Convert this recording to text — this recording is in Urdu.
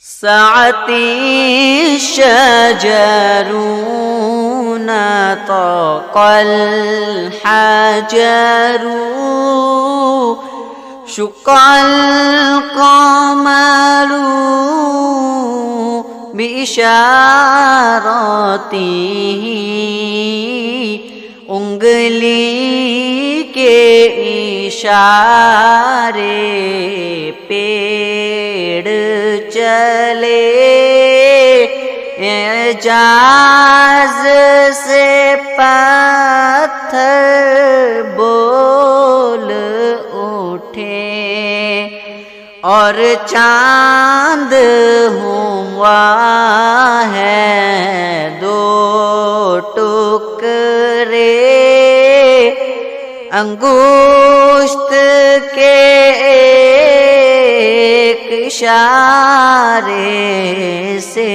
سعتي الشجر نطق الحجر شق القمر بإشارته انگلی کے اشارے پیڑ چلے اعجاز سے پتھر بول اٹھے اور چاند ہوا ہے دو ٹکڑے انگشت کے ایک اشارے سے